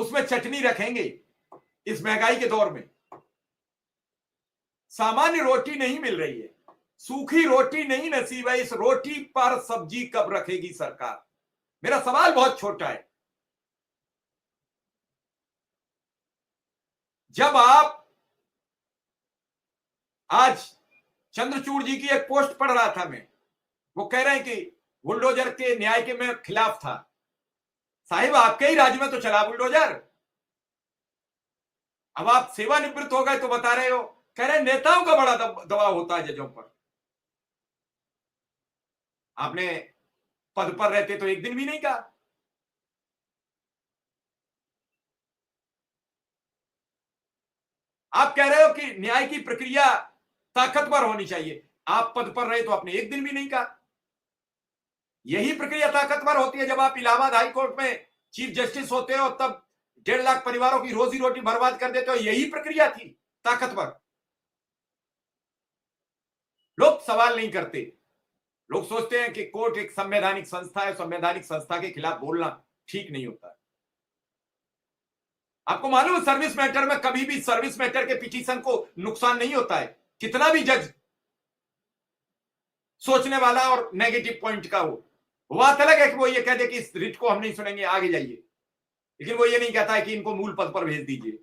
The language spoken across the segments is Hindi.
उसमें चटनी रखेंगे इस महंगाई के दौर में? सामान्य रोटी नहीं मिल रही है, सूखी रोटी नहीं नसीब है, इस रोटी पर सब्जी कब रखेगी सरकार? मेरा सवाल बहुत छोटा है। जब आप आज चंद्रचूड़ जी की एक पोस्ट पढ़ रहा था मैं, वो कह रहे हैं कि बुलडोजर के न्याय के मैं खिलाफ था। साहिब आपके ही राज्य में तो चला बुलडोजर, अब आप सेवानिवृत्त हो गए तो बता रहे हो, कह रहे नेताओं का बड़ा दबाव होता है जजों पर। आपने पद पर रहते तो एक दिन भी नहीं कहा। आप कह रहे हो कि न्याय की प्रक्रिया ताकतवर होनी चाहिए, आप पद पर रहे तो आपने एक दिन भी नहीं कहा। यही प्रक्रिया ताकतवर होती है जब आप इलाहाबाद हाई कोर्ट में चीफ जस्टिस होते हो, तब 1.5 लाख परिवारों की रोजी रोटी बर्बाद कर देते हो। यही प्रक्रिया थी ताकतवर। लोग सवाल नहीं करते, लोग सोचते हैं कि कोर्ट एक संवैधानिक संस्था है, संवैधानिक संस्था के खिलाफ बोलना ठीक नहीं होता। आपको मालूम है सर्विस मैटर में कभी भी सर्विस मैटर के पिटीशन को नुकसान नहीं होता है, कितना भी जज सोचने वाला और नेगेटिव पॉइंट का हो। बात अलग है कि वो ये कह दे कि इस रिट को हम नहीं सुनेंगे, आगे जाइए, लेकिन वो ये नहीं कहता है कि इनको मूल पद पर भेज दीजिए,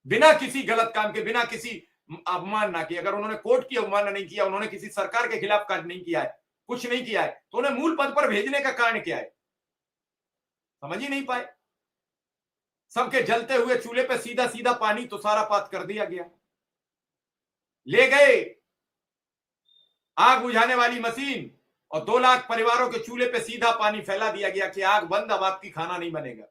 बिना किसी गलत काम के, बिना किसी अवमानना के। अगर उन्होंने कोर्ट की अवमानना नहीं किया, उन्होंने किसी सरकार के खिलाफ कार्य नहीं किया है, कुछ नहीं किया है, तो उन्हें मूल पद पर भेजने का कारण क्या है? समझ ही नहीं पाए। सबके जलते हुए चूल्हे पे सीधा सीधा पानी तुषारापात कर दिया गया। ले गए आग बुझाने वाली मशीन और 2 लाख परिवारों के चूल्हे पे सीधा पानी फैला दिया गया कि आग बंद, अब आपकी खाना नहीं बनेगा।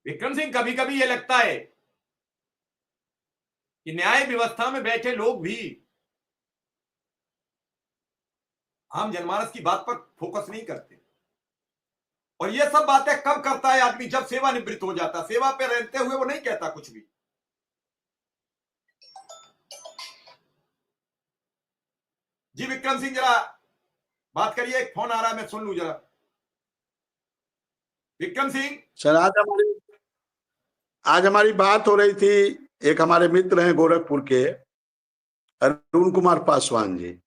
विक्रम सिंह, कभी कभी यह लगता है कि न्याय व्यवस्था में बैठे लोग भी आम जनमानस की बात पर फोकस नहीं करते। और ये सब बातें कब करता है आदमी? जब सेवानिवृत्त हो जाता। सेवा पे रहते हुए वो नहीं कहता कुछ भी। जी विक्रम सिंह, जरा बात करिए, एक फोन आ रहा है, मैं सुन लूं जरा। विक्रम सिंह सर, आज हमारी बात हो रही थी, एक हमारे मित्र हैं गोरखपुर के, अरुण कुमार पासवान जी,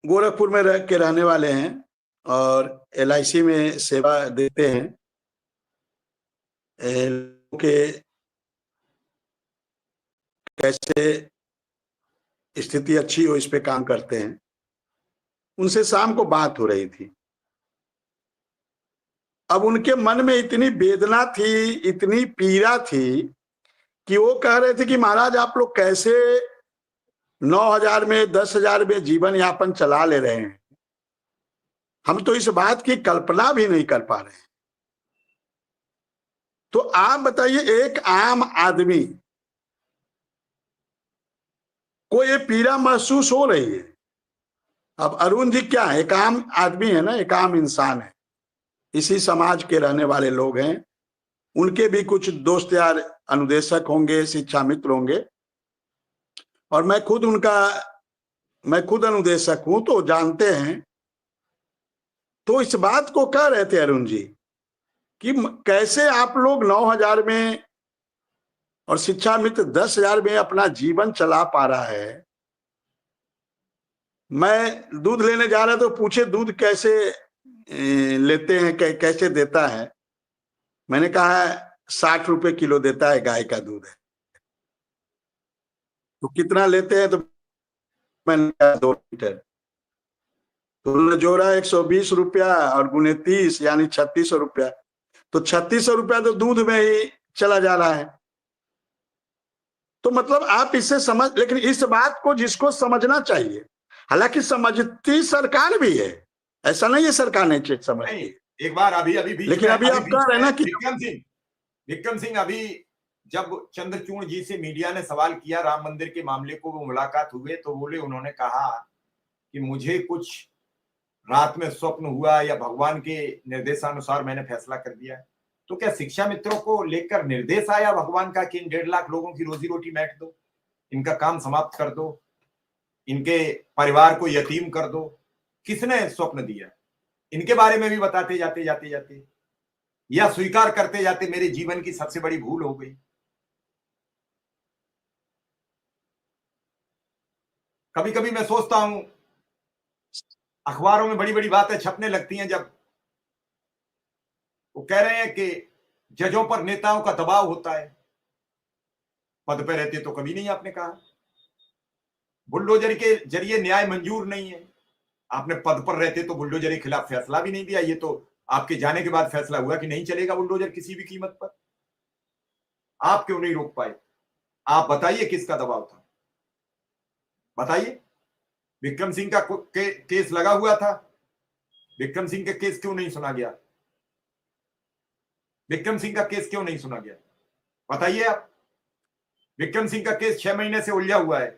गोरखपुर में रहने वाले हैं और LIC में सेवा देते हैं। के कैसे स्थिति अच्छी हो इस पे काम करते हैं। उनसे शाम को बात हो रही थी। अब उनके मन में इतनी वेदना थी, इतनी पीड़ा थी कि वो कह रहे थे कि महाराज आप लोग कैसे 9,000 में 10,000 में जीवन यापन चला ले रहे हैं, हम तो इस बात की कल्पना भी नहीं कर पा रहे हैं। तो आप बताइए, एक आम आदमी को ये पीड़ा महसूस हो रही है। अब अरुण जी क्या है, एक आम आदमी है ना, एक आम इंसान है, इसी समाज के रहने वाले लोग हैं। उनके भी कुछ दोस्त यार अनुदेशक होंगे, शिक्षा मित्र होंगे, और मैं खुद अनुदेशक हूं, तो जानते हैं। तो इस बात को कह रहे थे अरुण जी कि कैसे आप लोग 9,000 में और शिक्षा मित्र 10,000 में अपना जीवन चला पा रहा है। मैं दूध लेने जा रहा तो पूछे दूध कैसे लेते हैं, कैसे देता है? मैंने कहा 60 रुपए किलो देता है, गाय का दूध है। तो कितना लेते हैं? तो मैंने कहा 2 लीटर। तो उन्होंने जोड़ा 120 रुपया और गुने 30 यानी 3600 रुपया। तो 3600 रुपया तो दूध में ही चला जा रहा है। तो मतलब आप इससे समझ, लेकिन इस बात को जिसको समझना चाहिए, हालांकि समझती सरकार भी है, ऐसा नहीं है सरकार नहीं समझती। एक बार अभी लेकिन अभी आप कह रहे हैं ना कि विक्रम सिंह, अभी जब चंद्रचूड़ जी से मीडिया ने सवाल किया राम मंदिर के मामले को, वो मुलाकात हुए तो बोले, उन्होंने कहा कि मुझे कुछ रात में स्वप्न हुआ या भगवान के निर्देशानुसार मैंने फैसला कर दिया। तो क्या शिक्षा मित्रों को लेकर निर्देश आया भगवान का कि इन 1.5 लाख लोगों की रोजी रोटी मैट दो, इनका काम समाप्त कर दो? इनके परिवार को यतीम कर दो, किसने स्वप्न दिया? इनके बारे में भी बताते जाते जाते जाते या स्वीकार करते जाते मेरे जीवन की सबसे बड़ी भूल हो गई। कभी कभी मैं सोचता हूं, अखबारों में बड़ी बड़ी बातें छपने लगती हैं, जब वो कह रहे हैं कि जजों पर नेताओं का दबाव होता है, पद पे रहते तो कभी नहीं आपने कहा, बुलडोजर के जरिए न्याय मंजूर नहीं है, आपने पद पर रहते तो बुलडोजर के खिलाफ फैसला भी नहीं दिया, ये तो आपके जाने के बाद फैसला हुआ कि नहीं चलेगा बुलडोजर किसी भी कीमत पर। आप क्यों नहीं रोक पाए? आप बताइए किसका दबाव था, बताइए। विक्रम सिंह का केस लगा हुआ था, विक्रम सिंह का केस क्यों नहीं सुना गया? विक्रम सिंह का केस क्यों नहीं सुना गया? बताइए आप। विक्रम सिंह का केस 6 महीने से उलझा हुआ है,